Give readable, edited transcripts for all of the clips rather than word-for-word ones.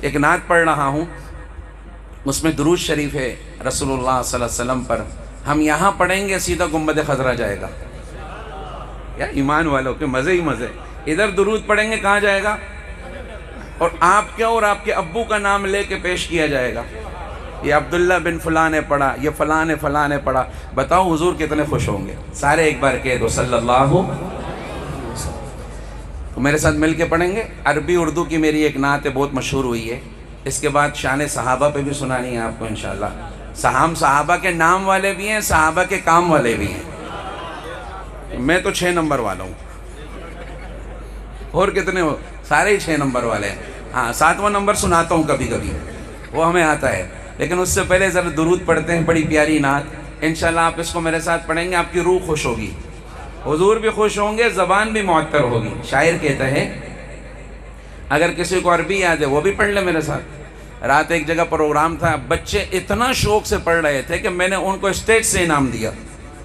ایک نعت پڑھ رہا ہوں، اس میں درود شریف ہے رسول اللہ صلی اللہ علیہ وسلم پر. ہم یہاں پڑھیں گے سیدھا گنبد خضرا جائے گا. یا ایمان والوں کے مزے ہی مزے. ادھر درود پڑھیں گے کہاں جائے گا؟ اور آپ کے اور آپ کے ابو کا نام لے کے پیش کیا جائے گا. یہ عبداللہ بن فلاں نے پڑھا، یہ فلاں نے فلاں نے پڑھا. بتاؤ حضور کتنے خوش ہوں گے. سارے ایک بار کہہ دو صلی اللہ. تو میرے ساتھ مل کے پڑھیں گے. عربی اردو کی میری ایک نعت بہت مشہور ہوئی ہے. اس کے بعد شان صحابہ پہ بھی سنانی ہے آپ کو انشاءاللہ. ہم صحابہ کے نام والے بھی ہیں، صحابہ کے کام والے بھی ہیں. میں تو 6 نمبر والا ہوں. اور کتنے ہو؟ سارے ہی 6 نمبر والے ہیں. ہاں 7واں نمبر سناتا ہوں کبھی کبھی، وہ ہمیں آتا ہے. لیکن اس سے پہلے ذرا درود پڑھتے ہیں، بڑی پیاری نعت. انشاءاللہ آپ اس کو میرے ساتھ پڑھیں گے، آپ کی روح خوش ہوگی، حضور بھی خوش ہوں گے، زبان بھی معطر ہوگی. شاعر کہتا ہے، اگر کسی کو عربی یاد ہے وہ بھی پڑھ لے میرے ساتھ. رات ایک جگہ پروگرام تھا، بچے اتنا شوق سے پڑھ رہے تھے کہ میں نے ان کو اسٹیج سے انعام دیا.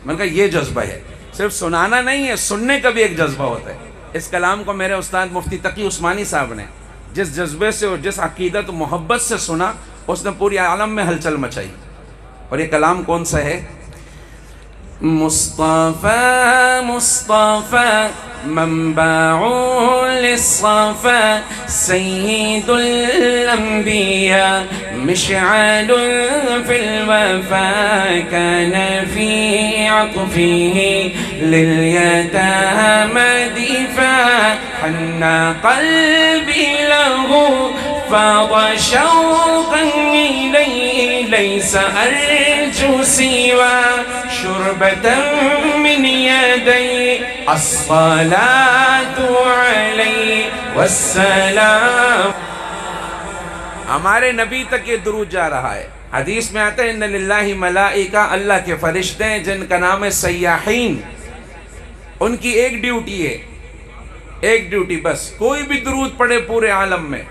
میں نے کہا یہ جذبہ ہے، صرف سنانا نہیں ہے، سننے کا بھی ایک جذبہ ہوتا ہے. اس کلام کو میرے استاد مفتی تقی عثمانی صاحب نے جس جذبے سے اور جس عقیدت و محبت سے سنا، اس نے پوری عالم میں ہلچل مچائی. اور یہ کلام کون سا ہے؟ مصطفیٰ مصطفیٰ منبع للصفا سید الانبیاء مشعل فی الوفا كان فی عطفه للیتامى دفاع حنى قلبی له فاض شوقا إليه ليس أرجو سوى شربة من يدي الصلاة عليه والسلام. ہمارے نبی تک یہ درود جا رہا ہے. حدیث میں آتا ہے ان للہ ملائکہ، اللہ کے فرشتے ہیں جن کا نام ہے سیاحین. ان کی ایک ڈیوٹی ہے، ایک ڈیوٹی بس. کوئی بھی درود پڑھے پورے عالم میں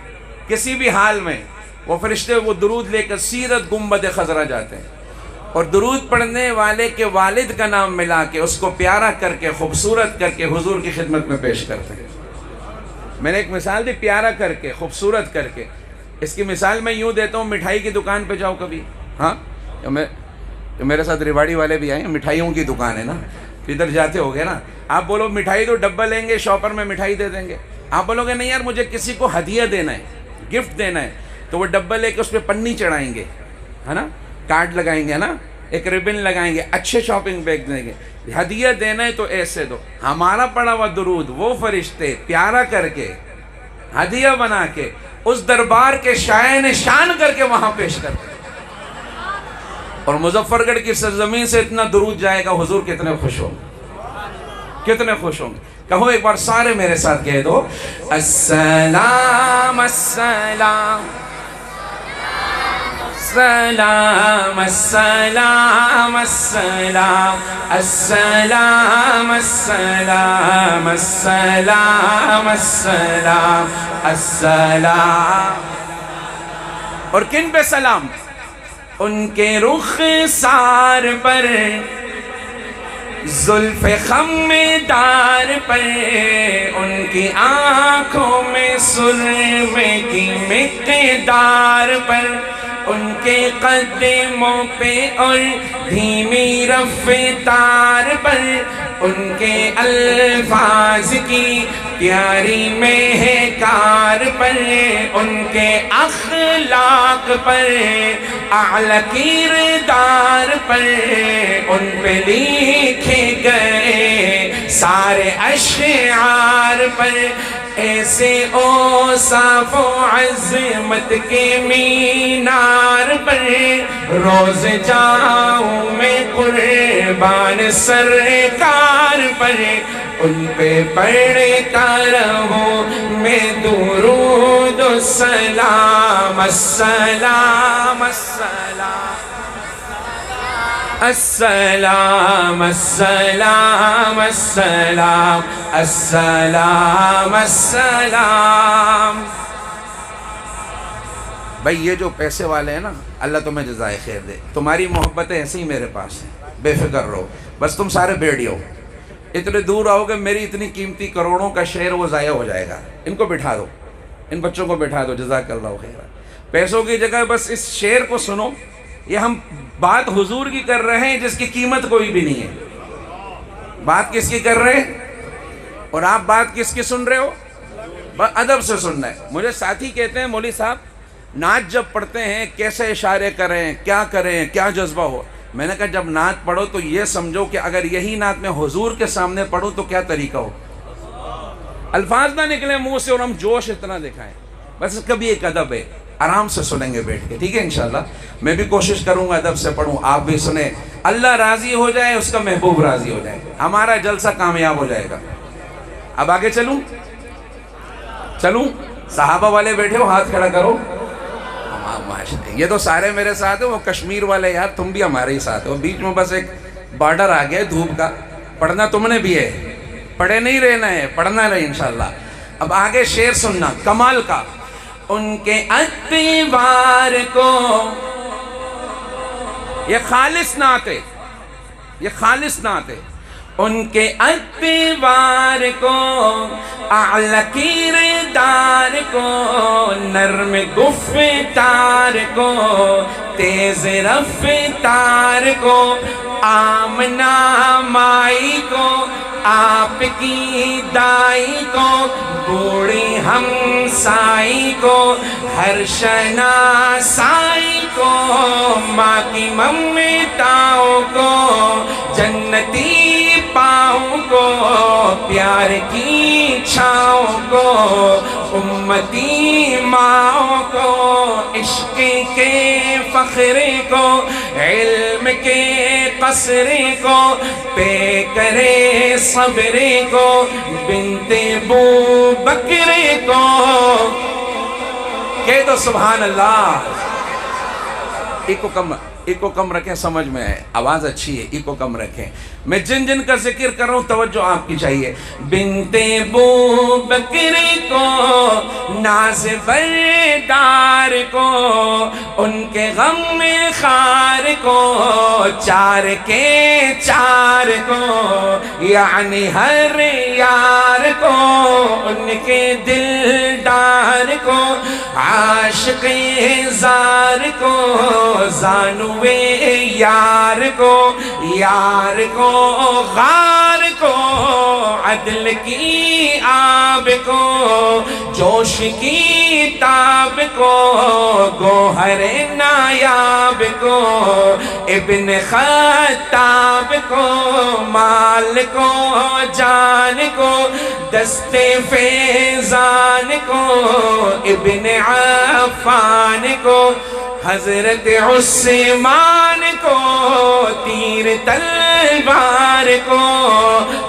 کسی بھی حال میں، وہ فرشتے وہ درود لے کر سیرت گنبد خضرا جاتے ہیں، اور درود پڑھنے والے کے والد کا نام ملا کے اس کو پیارا کر کے خوبصورت کر کے حضور کی خدمت میں پیش کرتے ہیں. میں نے ایک مثال دی، پیارا کر کے خوبصورت کر کے. اس کی مثال میں یوں دیتا ہوں، مٹھائی کی دکان پہ جاؤ کبھی. ہاں میرے ساتھ ریواڑی والے بھی آئے ہیں، مٹھائیوں کی دکان ہے نا، ادھر جاتے ہو گے نا. آپ بولو مٹھائی تو ڈبہ لیں گے، شاپر میں مٹھائی دے دیں گے. آپ بولو گے نہیں یار مجھے کسی کو ہدیہ دینا ہے، گفٹ دینا ہے، تو وہ ڈبہ لے کے اس پہ پنی چڑھائیں گے، ہے نا، کارڈ لگائیں گے نا، ایک ریبن لگائیں گے، اچھے شاپنگ بیگ دیں گے. ہدیہ دینا ہے تو ایسے دو. ہمارا پڑھا ہوا درود وہ فرشتے پیارا کر کے ہدیہ بنا کے اس دربار کے شائن شان کر کے وہاں پیش کرتے ہیں. اور مظفر گڑھ کی سرزمین سے اتنا درود جائے گا، حضور کتنے خوش ہوں گے، کتنے خوش ہوں گے. کہو ایک بار سارے میرے ساتھ کہہ دو، السلام السلام السلام السلام السلام السلام السلام السلام السلام السلام. اور کن پہ سلام؟ ان کے رخسار پر، زلف خمدار پر، ان کی آنکھوں میں سرمے کی مقدار پر، ان کے قدموں پہ اور دھیمی رفتار پر، ان کے الفاظ کی پیاری مہکار پر، ان کے اخلاق پر، اعلیٰ کردار پر، ان پہ لکھے گئے سارے اشعار پر، ایسے اوصاف و عظمت کے مینار پر، روز جاؤں میں قربان سرکار پر، ان پہ پڑھتا رہوں میں درود و سلام. السلام السلام السلام السلام السلام السلام السلام. بھائی یہ جو پیسے والے ہیں نا، اللہ تمہیں جزائے خیر دے. تمہاری محبتیں ایسے ہی میرے پاس ہیں، بے فکر رہو. بس تم سارے بیٹھ ہو، اتنے دور آؤ گے، میری اتنی قیمتی کروڑوں کا شعر وہ ضائع ہو جائے گا. ان کو بٹھا دو، ان بچوں کو بٹھا دو، جزاک اللہ خیر۔ پیسوں کی جگہ بس اس شعر کو سنو، یہ ہم بات حضور کی کر رہے ہیں جس کی قیمت کوئی بھی نہیں ہے۔ بات کس کی کر رہے ہیں؟ اور آپ بات کس کی سن رہے ہو؟ ادب سے سننا ہے۔ مجھے ساتھی کہتے ہیں مولوی صاحب نعت جب پڑھتے ہیں کیسے اشارے کریں، کیا جذبہ ہو۔ میں نے کہا جب نعت پڑھو تو یہ سمجھو کہ اگر یہی نعت میں حضور کے سامنے پڑھوں تو کیا طریقہ ہو، الفاظ نہ نکلے منہ سے اور ہم جوش اتنا دکھائیں۔ بس اس کا بھی ایک ادب ہے، آرام سے سنیں گے بیٹھ کے، ٹھیک ہے انشاءاللہ۔ میں بھی کوشش کروں گا ادب سے پڑھوں، آپ بھی سنیں، اللہ راضی ہو جائے، اس کا محبوب راضی ہو جائے، ہمارا جلسہ کامیاب ہو جائے گا۔ اب آگے چلوں؟ صحابہ والے بیٹھے ہو ہاتھ کھڑا کرو۔ یہ تو سارے میرے ساتھ ہیں، وہ کشمیر والے یار تم بھی ہمارے ہی ساتھ ہو، بیچ میں بس ایک بارڈر آ گیا دھوپ کا، پڑھنا تم نے بھی ہے، پڑھے نہیں رہنا ہے، پڑھنا رہے انشاءاللہ۔ اب آگے شعر سننا کمال کا۔ ان کے اتوار کو، یہ خالص نعت ہے، یہ خالص نعت ہے۔ ان کے اتوار کو، اعلی کردار کو، نرم گفتار کو، تیز رفتار کو، آمنہ مائی کو، آپ کی دائی کو، بوڑھی ہمسائی کو، ہر شناسائی کو، ماں کی ممتاؤں کو، جنتی پاؤں کو، پیار کی چھاؤں کو، امتی ماؤں کو، عشق کے فخر کو، علم کے قصر کو، پے کرے صبر کو، بنت بو بکر کو۔ کہہ دو سبحان اللہ۔ ایک کو کم رکھیں، سمجھ میں آئے، آواز اچھی ہے، ایک کو کم رکھیں۔ میں جن جن کا ذکر کر رہا ہوں توجہ آپ کی چاہیے۔ بنت بو بکر کو، ناز بردار کو، ان کے غم خار کو، چار کے چار کو، یعنی ہر یار کو، ان کے دلدار کو، عاشق زار کو، زانوے یار کو، یار کو غار کو، عدل کی آب کو، جوش کی تاب کو، گوہر نایاب کو، ابن خطاب کو، مال کو جان کو، دست فیضان کو، ابن عفان کو، حضرت عثمان کو، تیر تلوار کو،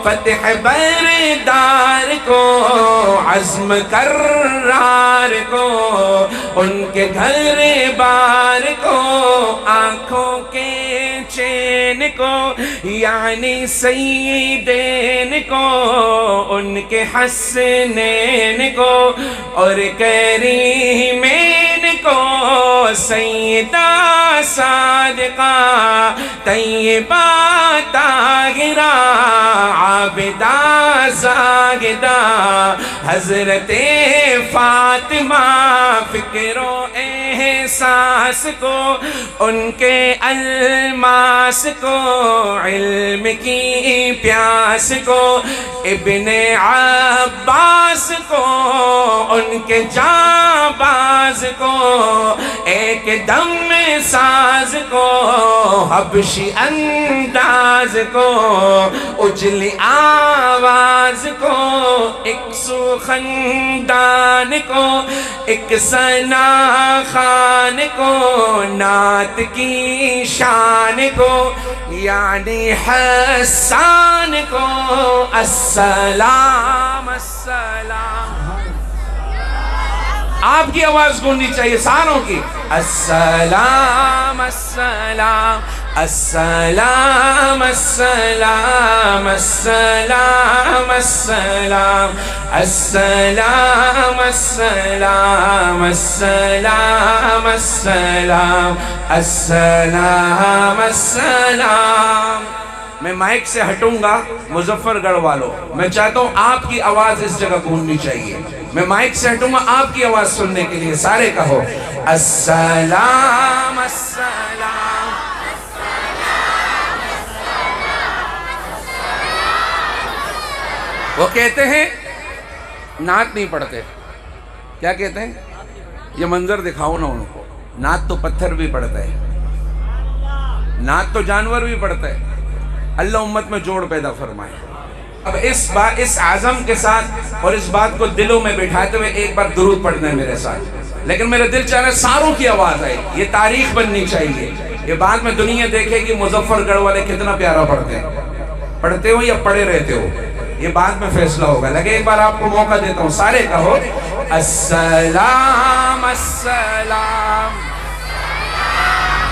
فتح بردار کو، عزم کرار کو، ان کے گھر بار کو، آنکھوں کے چین کو، یعنی سیدین کو، ان کے حسنین کو، اور کریمین کو، سیدہ صادقہ طیبہ طاہرہ عابدہ زاہدہ، حضرت فاطمہ فکر و احساس کو، ان کے الماس کو، علم کی پیاس کو، ابن عباس کو، ان کے جانباز کو، ایک دم ساز کو، حبشی انداز کو، اجلی آواز کو، ایک سو خندان کو، ایک ثنا خان کو، نعت کی شان کو، یعنی حسان کو، السلام السلام۔ آپ کی آواز گونجنی چاہیے ساروں کی۔ السلام السلام السلام السلام السلام السلام السلام السلام السلام السلام السلام السلام۔ میں مائک سے ہٹوں گا مظفر گڑھ والوں، میں چاہتا ہوں آپ کی آواز اس جگہ گونجنی چاہیے، میں مائک سے ہٹوں گا آپ کی آواز سننے کے لیے، سارے کہو السلام السلام۔ وہ کہتے ہیں نعت نہیں پڑھتے، کیا کہتے ہیں؟ یہ منظر دکھاؤ نا ان کو، نعت تو پتھر بھی پڑھتا ہے، نعت تو جانور بھی پڑھتا ہے، اللہ امت میں جوڑ پیدا فرمائے۔ اب اس عزم کے ساتھ اور اس بات کو دلوں میں بٹھاتے ہوئے ایک بار درود پڑھنا ہے میرے ساتھ، لیکن میرا دل چاہ رہا ہے ساروں کی آواز آئے، یہ تاریخ بننی چاہیے، یہ بعد میں دنیا دیکھے کہ مظفر گڑھ والے کتنا پیارا پڑھتے ہیں، پڑھتے ہو یا پڑھے رہتے ہو، یہ بعد میں فیصلہ ہوگا، لیکن ایک بار آپ کو موقع دیتا ہوں، سارے کہو السلام السلام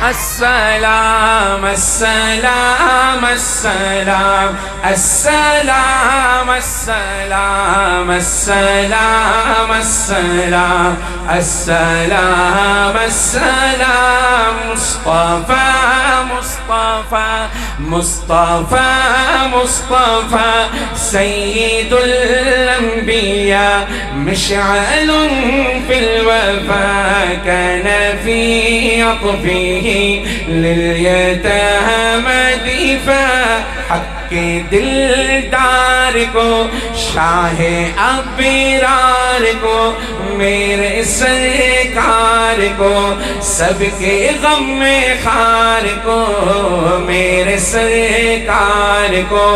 السلام السلام السلام السلام السلام السلام السلام السلام السلام مصطفى مصطفى مصطفى مصطفى سيد الأنبياء مشعل في الوفا كان في عطفه لليتامى دفاع حق دلدار کو شاہ ابرار کو میرے سرکار کو سب کے غم میں خار کو میرے سرکار کو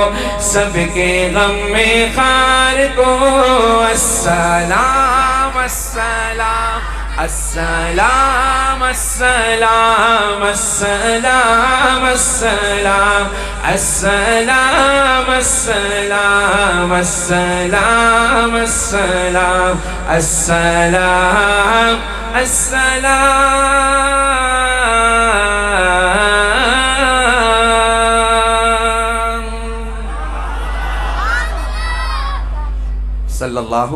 سب کے غم میں خار کو السلام السلام السلام السلام السلام السلام السلام السلام السلام السلام السلام السلام صلی اللہ